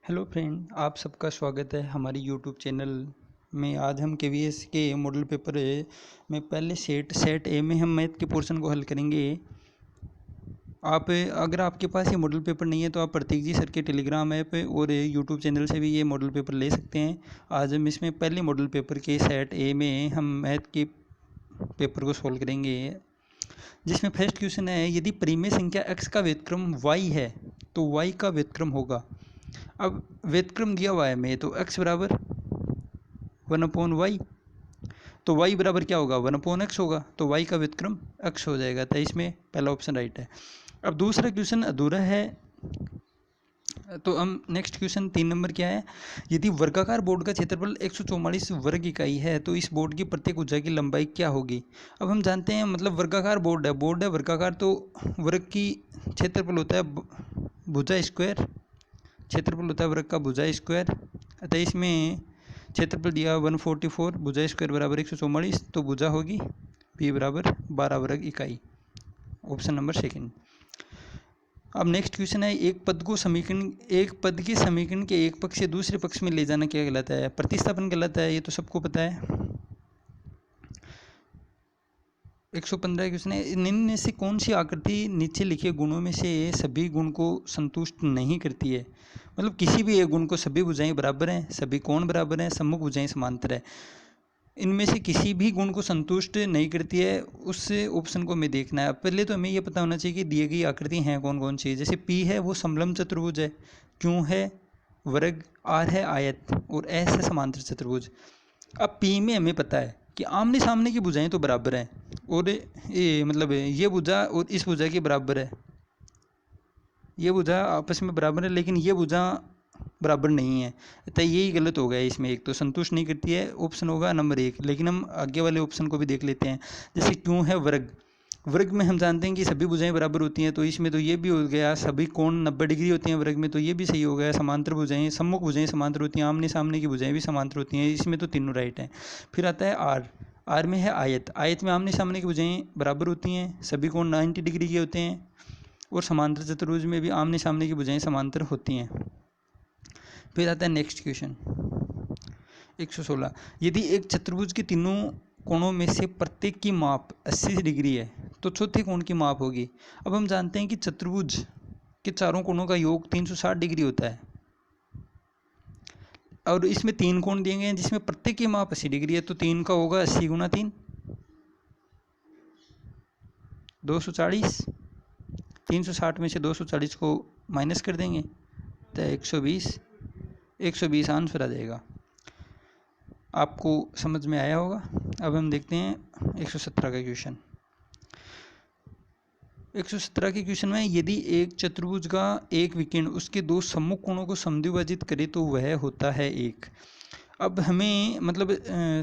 Hello friend, आप सबका स्वागत है हमारी यूट्यूब चैनल में। आज हम केवीएस के मॉडल पेपर में पहले सेट ए में हम मैथ के पोर्शन को हल करेंगे। अगर आपके पास ये मॉडल पेपर नहीं है तो आप प्रतीक जी सर के टेलीग्राम ऐप और यूट्यूब चैनल से भी ये मॉडल पेपर ले सकते हैं। आज हम इसमें पहले मॉडल पेपर के सेट ए में हम मैथ के पेपर को सॉल्व करेंगे, जिसमें फर्स्ट क्वेश्चन है, यदि परिमेय संख्या x का व्युत्क्रम y है तो y का व्युत्क्रम होगा। अब व्युत्क्रम दिया हुआ है में, तो x बराबर 1/y, तो y बराबर क्या होगा 1/x होगा, तो y का व्युत्क्रम x हो जाएगा। तो इसमें पहला ऑप्शन राइट है। अब दूसरा क्वेश्चन अधूरा है, तो हम नेक्स्ट क्वेश्चन 3 नंबर क्या है, यदि वर्गाकार बोर्ड का क्षेत्रफल 144 वर्ग इकाई है तो इस बोर्ड की प्रत्येक भुजा की लंबाई क्या होगी। अब हम जानते हैं, मतलब वर्गाकार बोर्ड है वर्गाकार, तो वर्ग की क्षेत्रफल होता है भुजा स्क्वायर, क्षेत्रफल होता है वर्ग का भुजा स्क्वायर। अतः इसमें क्षेत्रफल दिया 144, भुजा स्क्वायर बराबर 144, तो भुजा होगी p बराबर 12 वर्ग इकाई, ऑप्शन नंबर सेकंड। अब नेक्स्ट क्वेश्चन है, एक पद के समीकरण के एक पक्ष से दूसरे पक्ष में ले जाना क्या कहलाता है। प्रतिस्थापन कहलाता है, ये तो सबको पता है। 115 क्वेश्चन है, निम्न में से कौन सी आकृति नीचे लिखे गुणों में से सभी गुण को संतुष्ट नहीं करती है। मतलब किसी भी एक गुण को सभी भुजाएं बराबर हैं, सभी कोण बराबर हैं, सम्मुख भुजाएं समांतर है, इनमें से किसी भी गुण को संतुष्ट नहीं करती है, उस ऑप्शन को हमें देखना है। पहले तो हमें यह पता होना चाहिए कि दिए गई आकृति हैं कौन कौन सी। जैसे P है वो समलंब चतुर्भुज है, Q है वर्ग, R है आयत और S है समांतर चतुर्भुज। अब P में हमें पता है कि आमने सामने की भुजाएं तो बराबर हैं, और ये मतलब ये भुजा और इस भुजा के बराबर है, ये भुजा आपस में बराबर है, लेकिन ये भुजा बराबर नहीं है, तो यही गलत हो गया। इसमें एक तो संतुष्ट नहीं करती है, ऑप्शन होगा नंबर 1। लेकिन हम आगे वाले ऑप्शन को भी देख लेते हैं। जैसे क्यों है वर्ग में हम जानते हैं कि सभी भुजाएं बराबर होती हैं, तो इसमें तो ये भी हो गया। सभी कोण 90 डिग्री होती हैं वर्ग में, तो ये भी सही हो गया। समांतर भुजाएं, सम्मुख भुजाएं समांतर होती हैं, आमने सामने की भुजाएं भी समांतर होती हैं, इसमें तो तीनों राइट हैं। फिर आता है आर में है आयत में आमने सामने की भुजाएं बराबर होती हैं, सभी कोण 90 डिग्री के होते हैं, और समांतर चतुर्भुज में भी आमने सामने की भुजाएं समांतर होती हैं। फिर आता है नेक्स्ट क्वेश्चन 116, यदि एक चतुर्भुज के तीनों कोणों में से प्रत्येक की माप 80 डिग्री है तो चौथे कोण की माप होगी। अब हम जानते हैं कि चतुर्भुज के चारों कोणों का योग 360 डिग्री होता है, और इसमें 3 कोण दिए गए हैं जिसमें प्रत्येक की माप 80 डिग्री है, तो 3 का होगा 80 गुना 3 240, 360 में से 240 को माइनस कर देंगे तो 120 आंसर आ जाएगा। आपको समझ में आया होगा। अब हम देखते हैं 117 का क्वेश्चन। 117 के क्वेश्चन में, यदि एक चतुर्भुज का एक विकर्ण उसके दो सम्मुख कोणों को समद्विभाजित करे तो वह होता है 1। अब हमें मतलब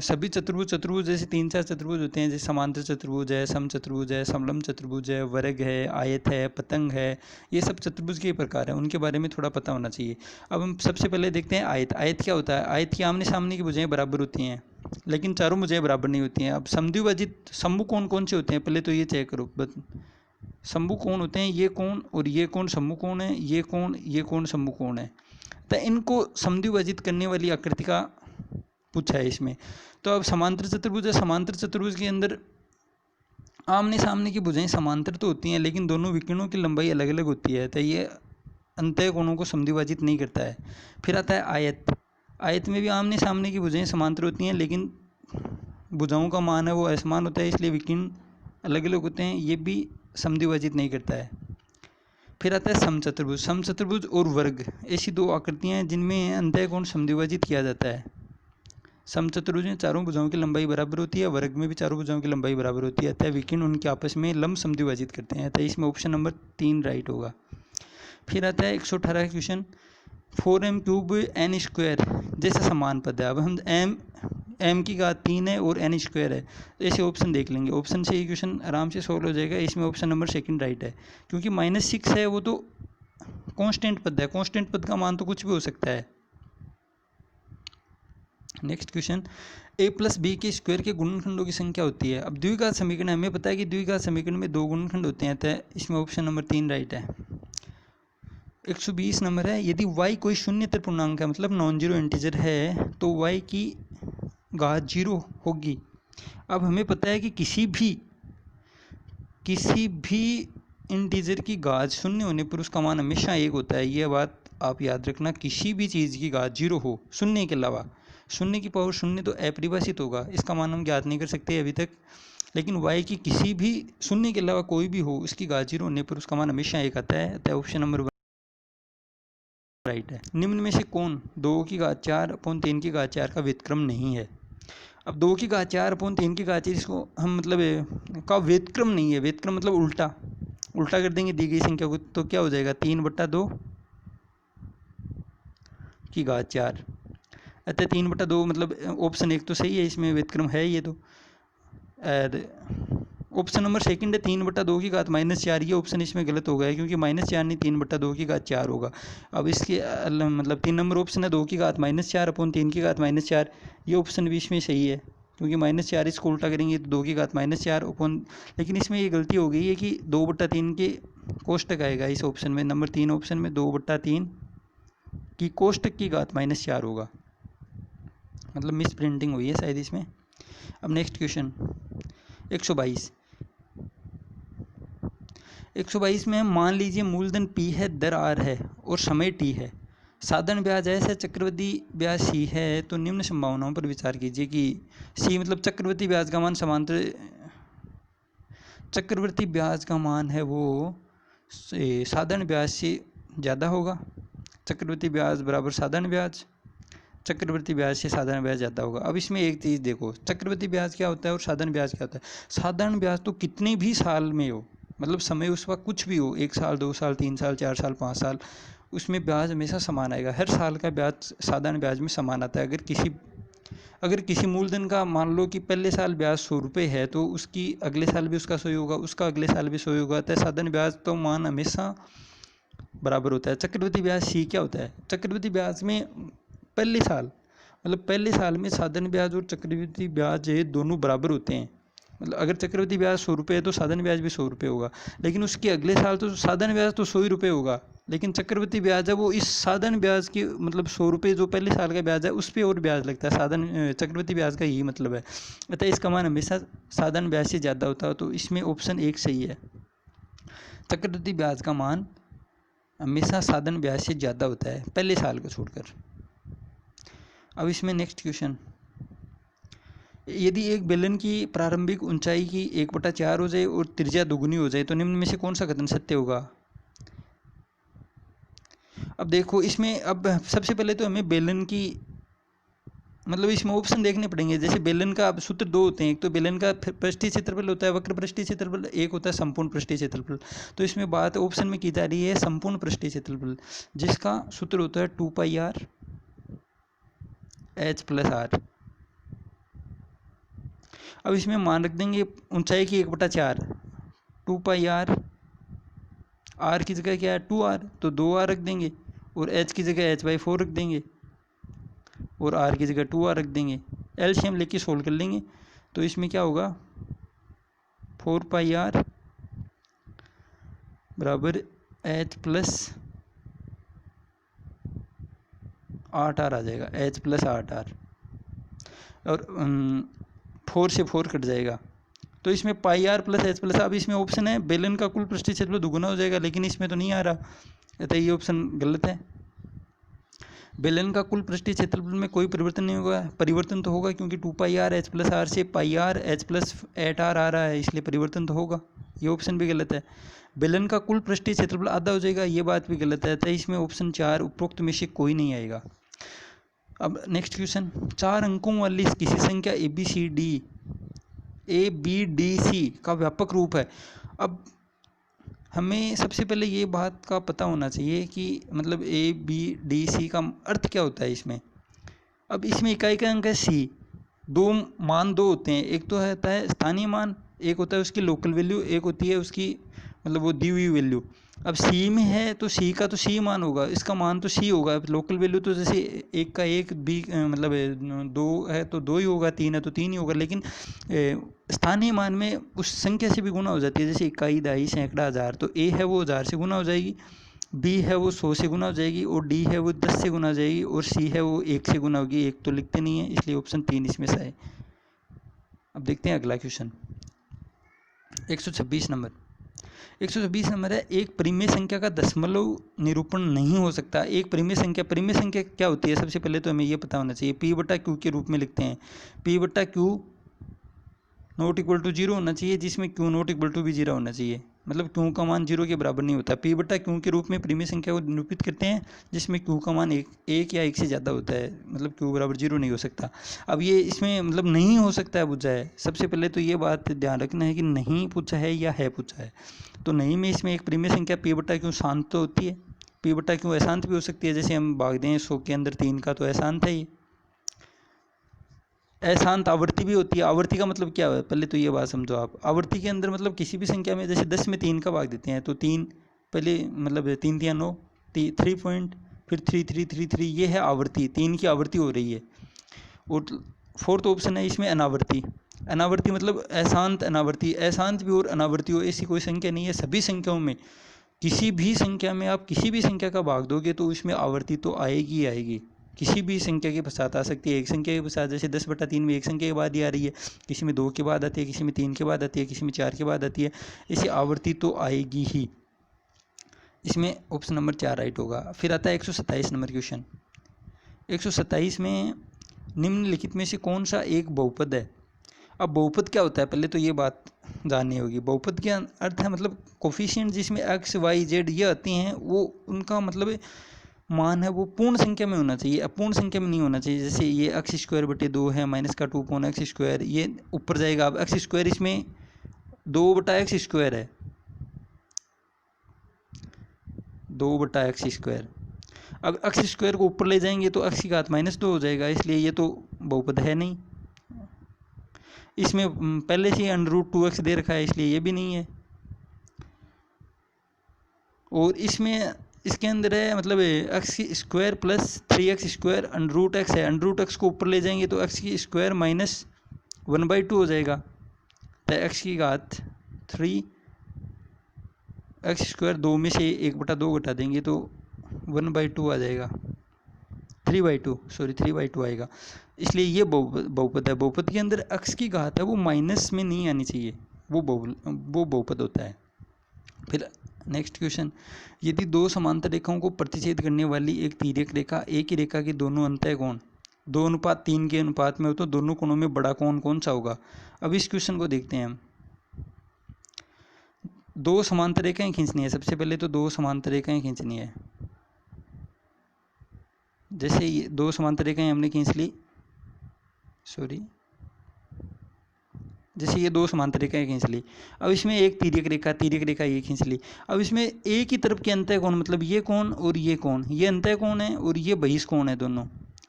सभी चतुर्भुज जैसे 3-4 चतुर्भुज होते हैं, जैसे समांतर चतुर्भुज है, समचतुर्भुज है, समलंब चतुर्भुज है, वर्ग है, आयत है, पतंग है, ये सब चतुर्भुज के प्रकार हैं, उनके बारे में थोड़ा पता होना चाहिए। अब हम सबसे पहले देखते हैं आयत क्या होता है। आयत की आमने सामने की भुजाएं बराबर होती हैं, लेकिन चारों भुजाएं बराबर नहीं होती हैं। अब समद्विभाजित सम्मुख कोण कौन से होते हैं, पहले तो ये चेक करो। सम्मुख कोण होते हैं ये कोण, और ये कोण सम्मुख कोण है, ये कोण सम्मुख कोण है, तो इनको समद्विभाजित करने वाली आकृति का पूछा है इसमें। तो अब समांतर चतुर्भुज है, समांतर चतुर्भुज के अंदर आमने सामने की भुजाएं समांतर तो होती हैं, लेकिन दोनों विकर्णों की लंबाई अलग अलग होती है, तो ये अंतः कोणों को समद्विभाजित नहीं करता है। फिर आता है आयत में भी आमने सामने की भुजाएं समांतर होती हैं, लेकिन भुजाओं का मान है वो असमान होता है, इसलिए विकर्ण अलग अलग होते हैं, ये भी समद्विभाजित नहीं करता है। फिर आता है समचतुर्भुज और वर्ग, ऐसी दो आकृतियाँ हैं जिनमें अंतः कोण समद्विभाजित किया जाता है। समचतुर्भुज में चारों भुजाओं की लंबाई बराबर होती है, वर्ग में भी चारों भुजाओं की लंबाई बराबर होती है, अतः विकर्ण उनके आपस में लंब समद्विभाजित करते हैं, तो इसमें ऑप्शन नंबर 3 राइट होगा। फिर आता है 118 का क्वेश्चन, 4m³ n² जैसा समान पद है। अब हम m की घात 3 है और n² है, तो ऐसे ऑप्शन देख लेंगे। ऑप्शन से ये क्वेश्चन आराम से सॉल्व हो जाएगा। इसमें ऑप्शन नंबर 2 राइट है, क्योंकि -6 है वो तो कांस्टेंट पद है, कांस्टेंट पद का मान तो कुछ भी हो सकता है। नेक्स्ट क्वेश्चन, a+b के स्क्वायर के गुणनखंडों की संख्या होती है। अब द्विघात समीकरण, हमें पता है कि द्विघात समीकरण में 2 गुणनखंड होते हैं, तो इसमें ऑप्शन नंबर 3 राइट है। 120 नंबर है, यदि y कोई शून्येतर पूर्णांक है मतलब नॉन जीरो इंटीजर है तो y की घात 0 होगी। अब हमें पता है कि किसी भी इंटीजर की घात शून्य होने पर उसका मान हमेशा 1 होता है। यह बात आप याद रखना, किसी भी चीज़ की घात 0 हो शून्य के अलावा, शून्य की पावर शून्य तो अपरिभाषित होगा, इसका मान हम ज्ञात नहीं कर सकते अभी तक, लेकिन y की किसी भी शून्य के अलावा कोई भी हो उसकी घात 0 होने पर उसका मान हमेशा 1 आता है। अतः ऑप्शन नंबर 1 राइट है। निम्न में से कौन 2 की घात 4/3 की घात 4 का व्युत्क्रम नहीं है? अब 2 की घात 4/3 की घात 4 इसको हम मतलब का व्युत्क्रम नहीं है, व्युत्क्रम मतलब उल्टा कर देंगे दी गई संख्या को, तो क्या हो जाएगा 3/2 की घात 4। अतः 3/2 मतलब ऑप्शन 1 तो सही है, इसमें व्युत्क्रम है ये तो। ऑप्शन नंबर सेकंड है 3/2 की घात -4, ये ऑप्शन इसमें गलत हो गया है क्योंकि -4 नहीं 3/2 की घात 4 होगा। अब इसके मतलब 3 नंबर ऑप्शन है 2 की घात -4/3 की घात -4, ये ऑप्शन भी इसमें सही है क्योंकि -4 इसको उल्टा करेंगे तो 2 की घात -4 लेकिन इसमें ये गलती हो गई है कि 2/3 के कोष्टक आएगा इस ऑप्शन में, नंबर 3 ऑप्शन में 2/3 की कोष्टक की घात -4 होगा, मतलब मिस प्रिंटिंग हुई है शायद इसमें। अब नेक्स्ट क्वेश्चन 122 में मान लीजिए मूलधन P है, दर R है और समय T है, साधारण ब्याज S है, चक्रवृद्धि ब्याज C है, तो निम्न संभावनाओं पर विचार कीजिए कि C मतलब चक्रवृद्धि ब्याज का मान चक्रवृद्धि ब्याज का मान है वो साधारण ब्याज से ज़्यादा होगा, चक्रवृद्धि ब्याज बराबर साधारण ब्याज, चक्रवृद्धि ब्याज से साधारण ब्याज ज़्यादा होगा। अब इसमें एक चीज़ देखो, चक्रवृद्धि ब्याज क्या होता है और साधारण ब्याज क्या होता है। साधारण ब्याज तो कितने भी साल में हो, मतलब समय उस वक्त कुछ भी हो, 1 साल 2 साल 3 साल 4 साल 5 साल, उसमें ब्याज हमेशा समान आएगा, हर साल का ब्याज साधारण ब्याज में समान आता है। अगर किसी मूलधन का मान लो कि पहले साल ब्याज 100 रुपये है तो उसकी अगले साल भी उसका 100 होगा, उसका अगले साल भी 100 होगा, तो साधारण ब्याज तो मान हमेशा बराबर होता है। चक्रवृद्धि ब्याज C क्या होता है, चक्रवृद्धि ब्याज में पहले साल में साधारण ब्याज और चक्रवृद्धि ब्याज दोनों बराबर होते हैं, मतलब अगर चक्रवृद्धि ब्याज 100 रुपये है तो साधारण ब्याज भी 100 रुपये होगा, लेकिन उसके अगले साल तो साधारण ब्याज तो 100 ही रुपये होगा, लेकिन चक्रवृद्धि ब्याज है वो इस साधारण ब्याज की मतलब 100 रुपये जो पहले साल का ब्याज है उस पर और ब्याज लगता है, साधारण चक्रवृद्धि ब्याज का यही मतलब है। अतः इसका मान हमेशा साधारण ब्याज से ज़्यादा होता है, तो इसमें ऑप्शन 1 सही है, चक्रवृद्धि ब्याज का मान हमेशा साधारण ब्याज से ज़्यादा होता है पहले साल को छोड़कर। अब इसमें नेक्स्ट क्वेश्चन, यदि एक बेलन की प्रारंभिक ऊंचाई की 1/4 हो जाए और त्रिज्या दुगुनी हो जाए तो निम्न में से कौन सा कथन सत्य होगा। अब देखो इसमें, अब सबसे पहले तो हमें बेलन की मतलब इसमें ऑप्शन देखने पड़ेंगे। जैसे बेलन का अब सूत्र 2 होते हैं, एक तो बेलन का पृष्ठीय क्षेत्रफल होता है, वक्र पृष्ठीय क्षेत्रफल, एक होता है संपूर्ण पृष्ठीय क्षेत्रफल। तो इसमें बात ऑप्शन में की जा रही है संपूर्ण पृष्ठीय क्षेत्रफल, जिसका सूत्र होता है 2πr h + r। अब इसमें मान रख देंगे ऊंचाई की 1/4, 2πr, r की जगह क्या है 2r, तो 2r रख देंगे, और h की जगह h/4 रख देंगे, और r की जगह 2r रख देंगे, एलसीएम लेके सोल्व कर लेंगे। तो इसमें क्या होगा 4πr बराबर h + 8r आ जाएगा, h + 8r, और 4 से 4 कट जाएगा, तो इसमें πr + h +। अब इसमें ऑप्शन है बेलन का कुल पृष्ठीय क्षेत्रफल दुगुना हो जाएगा, लेकिन इसमें तो नहीं आ रहा, अतः ये ऑप्शन गलत है। बेलन का कुल पृष्ठीय क्षेत्रफल में कोई परिवर्तन नहीं होगा, परिवर्तन तो होगा क्योंकि 2πr h + r से πr h + 8r आ रहा है, इसलिए परिवर्तन तो होगा, ये ऑप्शन भी गलत है। बेलन का कुल पृष्ठीय क्षेत्रफल आधा हो जाएगा, ये बात भी गलत है, तो इसमें ऑप्शन 4 उपरोक्त में से कोई नहीं आएगा। अब नेक्स्ट क्वेश्चन, 4 अंकों वाली किसी संख्या ABDC का व्यापक रूप है। अब हमें सबसे पहले ये बात का पता होना चाहिए कि मतलब ABDC का अर्थ क्या होता है इसमें। अब इसमें इकाई का अंक है C, दो होते हैं, एक तो होता है स्थानीय मान, एक होता है उसकी लोकल वैल्यू, एक होती है उसकी मतलब वो दी हुई वैल्यू। अब C में है तो C का तो C मान होगा, इसका मान तो C होगा। लोकल वैल्यू तो जैसे 1 का 1, B मतलब 2 है तो 2 ही होगा, 3 है तो 3 ही होगा, लेकिन स्थानीय मान में उस संख्या से भी गुना हो जाती है, जैसे इकाई, दहाई, सैकड़ा, हज़ार, तो A है वो 1000 से गुना हो जाएगी, बी है वो 100 से गुना हो जाएगी, और डी है वो 10 से गुना हो जाएगी, और सी है वो 1 से गुना होगी। 1 तो लिखते नहीं है, इसलिए ऑप्शन 3 इसमें से है। अब देखते हैं अगला क्वेश्चन 126 नंबर। 126 नंबर है, एक परिमेय संख्या का दशमलव निरूपण नहीं हो सकता। एक परिमेय संख्या क्या होती है? सबसे पहले तो हमें ये पता होना चाहिए। पी बटा क्यू के रूप में लिखते हैं। पी बटा क्यू नॉट इक्वल टू 0 होना चाहिए, जिसमें क्यू नॉट इक्वल टू भी 0 होना चाहिए, मतलब क्यू का मान 0 के बराबर नहीं होता। पी बटा क्यू के रूप में परिमेय संख्या को निरूपित करते हैं जिसमें क्यू का मान एक या एक से ज़्यादा होता है, मतलब क्यू बराबर 0 नहीं हो सकता। अब ये इसमें मतलब नहीं हो सकता है पूछा है। सबसे पहले तो ये बात ध्यान रखना है कि नहीं पूछा है या है पूछा है। तो नहीं में इसमें एक परिमेय संख्या पी बटा क्यू शांत तो होती है, पी बटा क्यू अशांत भी हो सकती है। जैसे हम भाग दें 100 के अंदर 3 का, तो अशांत है ये। अशांत आवर्ती भी होती है। आवर्ती का मतलब क्या है, पहले तो ये बात समझो आप। आवर्ती के अंदर मतलब किसी भी संख्या में, जैसे 10 में 3 का भाग देते हैं तो 3 पहले मतलब 3 3 9 3 पॉइंट, फिर 3 3 3 3, ये है आवर्ती, 3 की आवर्ती हो रही है। और फोर्थ ऑप्शन है इसमें अनावर्ती। अनावर्ती मतलब अशांत अनावर्ती। अशांत भी और अनावर्ती हो ऐसी कोई संख्या नहीं है। सभी संख्याओं में, किसी भी संख्या में आप किसी भी संख्या का भाग दोगे तो उसमें आवर्ती तो आएगी ही आएगी। किसी भी संख्या के पश्चात आ सकती है। एक संख्या के पश्चात, जैसे 10 बटा 3 में एक संख्या के बाद ही आ रही है, किसी में 2 के बाद आती है, किसी में 3 के बाद आती है, किसी में 4 के बाद आती है। इसी आवर्ती तो आएगी ही। इसमें ऑप्शन नंबर 4 राइट होगा। फिर आता है 127 नंबर क्वेश्चन। 127 में निम्नलिखित में से कौन सा एक बहुपद है? अब बहुपद क्या होता है, पहले तो ये बात जाननी होगी। बहुपद के अर्थ है मतलब कोफिशिएंट जिसमें एक्स वाई जेड ये आती हैं, वो उनका मतलब मान है वो पूर्ण संख्या में होना चाहिए, अपूर्ण संख्या में नहीं होना चाहिए। जैसे ये एक्स स्क्वायर बटे 2 है, माइनस का 2 अपॉन एक्स स्क्वायर, ये ऊपर जाएगा। अब एक्स स्क्वायर इसमें 2 बटा एक्स स्क्वायर है, 2 बटा एक्स स्क्वायर। अब एक्स स्क्वायर को ऊपर ले जाएंगे तो एक्स की घात -2 हो जाएगा, इसलिए ये तो बहुपद है नहीं। इसमें पहले से √2x दे रखा है, इसलिए ये भी नहीं है। और इसमें इसके अंदर है मतलब एक्स की square plus 3x square √x है। √x को ऊपर ले जाएंगे तो एक्स की स्क्वायर -1/2 हो जाएगा, तो एक्स की घात 3 एक्स स्क्वायर 2 में से 1/2 घटा देंगे तो 1/2 आ जाएगा, 3/2 आएगा। इसलिए ये बहुपद है। बहुपद के अंदर एक्स की घात है वो माइनस में नहीं आनी चाहिए, वो बहुपद होता है। फिर नेक्स्ट क्वेश्चन, यदि दो समांतर रेखाओं को प्रतिच्छेद करने वाली एक तिर्यक रेखा एक ही रेखा के दोनों अंतः कोण 2:3 के अनुपात में हो तो दोनों कोणों में बड़ा कोण कौन सा होगा? अब इस क्वेश्चन को देखते हैं हम। दो समांतर रेखाएं खींचनी है। सबसे पहले तो दो समांतर रेखाएं खींचनी है। जैसे ये दो समांतर रेखाएं हमने खींच ली, जैसे ये दो समांतर रेखाएं खींच ली। अब इसमें एक तिर्यक रेखा ये खींच ली। अब इसमें एक ही तरफ के अंतः कोण, मतलब ये कोण और ये कोण, ये अंतः कोण है और ये बहिष्कोण है, दोनों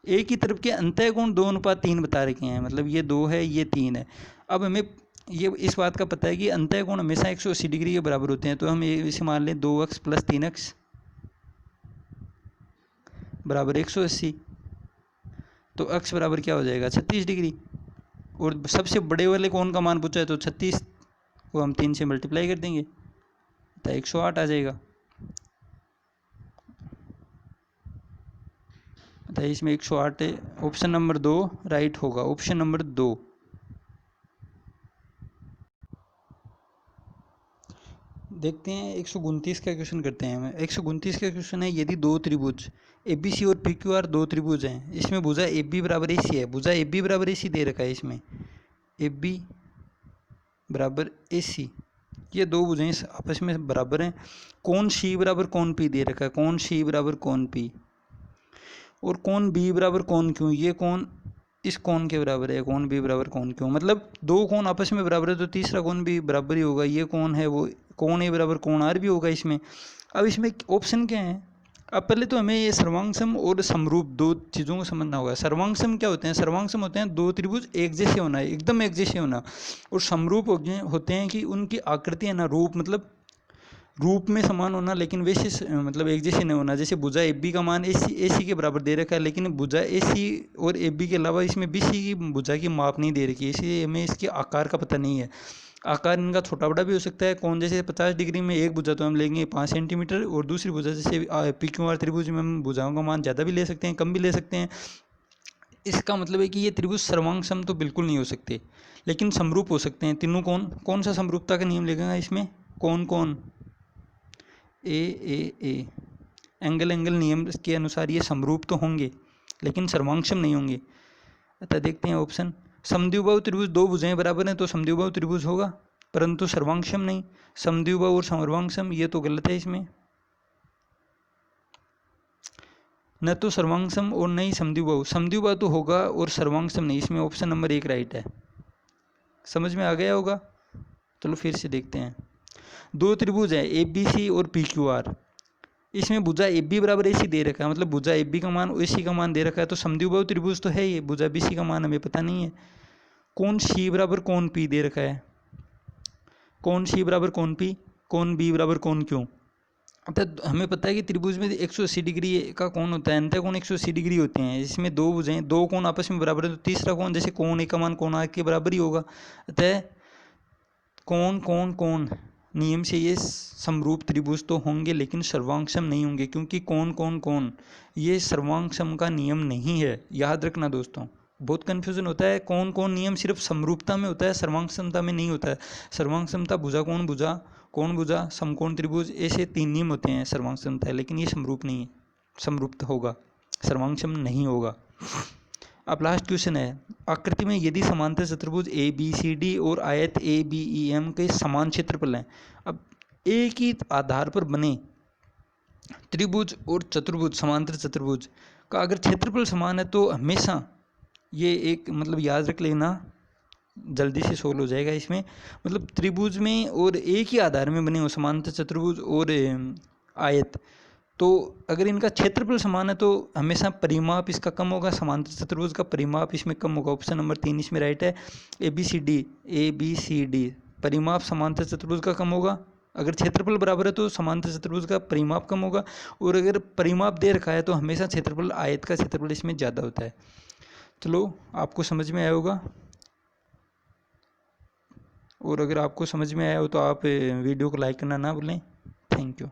एक ही तरफ के अंतः कोण 2:3 बता रखे हैं, मतलब ये 2 है ये 3 है। अब हमें ये इस बात का पता है कि अंतः कोण हमेशा 180 डिग्री के बराबर होते हैं, तो हम इसे मान लें 2x + 3x बराबर 180, तो x बराबर क्या हो जाएगा 36 डिग्री। और सबसे बड़े वाले कोण का मान पूछा है तो 36 को हम 3 से मल्टीप्लाई कर देंगे तो 108 आ जाएगा। तो इसमें 108 है, ऑप्शन नंबर 2 राइट होगा, ऑप्शन नंबर 2। देखते हैं 129 का क्वेश्चन करते हैं हम। 129 का क्वेश्चन है, यदि दो त्रिभुज ABC और PQR दो त्रिभुज हैं, इसमें भुजा AB बराबर AC है। भुजा AB बराबर AC दे रखा है, इसमें AB बराबर AC, ये दो भुजाएं आपस में बराबर हैं। कोण C बराबर कोण P दे रखा है, कोण C बराबर कोण P, और कोण B बराबर कोण Q, ये कोण इस कोण के बराबर है, कोण B बराबर कोण Q, मतलब दो कोण आपस में बराबर है तो तीसरा कोण भी बराबर ही होगा। ये कोण है वो कोण A बराबर कोण R भी होगा इसमें। अब इसमें ऑप्शन क्या है? अब पहले तो हमें ये सर्वांग और समरूप दो चीज़ों को समझना होगा। सर्वांग क्या होते हैं? सर्वांग होते हैं दो त्रिभुज एक जैसे होना है, एकदम एक जैसे होना। और समरूप होते हैं कि उनकी आकृति है ना, रूप मतलब रूप में समान होना, लेकिन वैसे मतलब एक जैसे नहीं होना। जैसे भुजा AB का मान AC के बराबर दे रखा है, लेकिन भुजा AC और AB के अलावा इसमें BC की भुजा की माप नहीं दे रखी है, इसलिए हमें इसके आकार का पता नहीं है। आकार इनका छोटा बड़ा भी हो सकता है। कोण जैसे 50 डिग्री में एक भुजा तो हम लेंगे 5 सेंटीमीटर, और दूसरी भुजा जैसे PQR त्रिभुज में हम भुजाओं का मान ज़्यादा भी ले सकते हैं, कम भी ले सकते हैं। इसका मतलब है कि ये त्रिभुज सर्वांग सम तो बिल्कुल नहीं हो सकते, लेकिन समरूप हो सकते हैं तीनों कोण। कौन सा समरूपता का नियम लगेगा इसमें? कौन कौन ए एंगल नियम के अनुसार ये समरूप तो होंगे लेकिन सर्वांगसम नहीं होंगे। अतः देखते हैं ऑप्शन। समद्विबाहु त्रिभुज दो भुजाएं बराबर हैं तो समद्विबाहु त्रिभुज होगा, परंतु सर्वांगसम नहीं। समद्विबाहु और सर्वांगसम ये तो गलत है, इसमें न तो सर्वांगसम और न ही समद्विबाहु। समद्विबाहु तो होगा और सर्वांगसम नहीं, इसमें ऑप्शन नंबर 1 राइट है। समझ में आ गया होगा? चलो फिर से देखते हैं। दो त्रिभुज है ABC और PQR, इसमें भुजा AB बराबर AC दे रखा है, मतलब भुजा AB का मान AC का मान दे रखा है, तो समद्विबाहु त्रिभुज तो है ये। भुजा BC का मान हमें पता नहीं है। कोण C बराबर कोण P दे रखा है, कोण C बराबर कोण P, कोण B बराबर कोण Q। अतः हमें पता है कि त्रिभुज में 180 डिग्री का कोण होता है, अंतः कोण 180 डिग्री होते हैं। इसमें दो भुजाएं, दो कोण आपस में बराबर है, तो तीसरा कोण जैसे कोण A का मान कोण R के बराबर ही होगा। अतः कोण कोण कोण नियम से ये समरूप त्रिभुज तो होंगे लेकिन सर्वांगसम नहीं होंगे, क्योंकि कोण कोण कोण ये सर्वांगसम का नियम नहीं है। याद रखना दोस्तों, बहुत कन्फ्यूजन होता है। कौन कौन नियम सिर्फ समरूपता में होता है, सर्वांगसमता में नहीं होता है। सर्वांगसमता भुजा कोण भुजा समकोण त्रिभुज, ऐसे 3 नियम होते हैं सर्वांगसमता है, लेकिन ये समरूप नहीं है। समरूपता होगा, सर्वांगसम नहीं होगा। अब लास्ट क्वेश्चन है, आकृति में यदि समांतर चतुर्भुज ABCD और आयत ABEM के समान क्षेत्रफल हैं। अब एक ही आधार पर बने त्रिभुज और चतुर्भुज, समांतर चतुर्भुज का अगर क्षेत्रफल समान है तो हमेशा ये एक मतलब याद रख लेना, जल्दी से सोल्व हो जाएगा इसमें। मतलब त्रिभुज में और एक ही आधार में बने हो समांतर चतुर्भुज और आयत, तो अगर इनका क्षेत्रफल समान है तो हमेशा परिमाप इसका कम होगा, समांतर चतुर्भुज का परिमाप इसमें कम होगा। ऑप्शन नंबर 3 इसमें राइट है। ABCD परिमाप समांतर चतुर्भुज का कम होगा। अगर क्षेत्रफल बराबर है तो समांतर चतुर्भुज का परिमाप कम होगा, और अगर परिमाप दे रखा है तो हमेशा क्षेत्रफल, आयत का क्षेत्रफल इसमें ज़्यादा होता है। चलो आपको समझ में आया होगा, और अगर आपको समझ में आया हो तो आप वीडियो को लाइक करना ना भूलें। Thank you.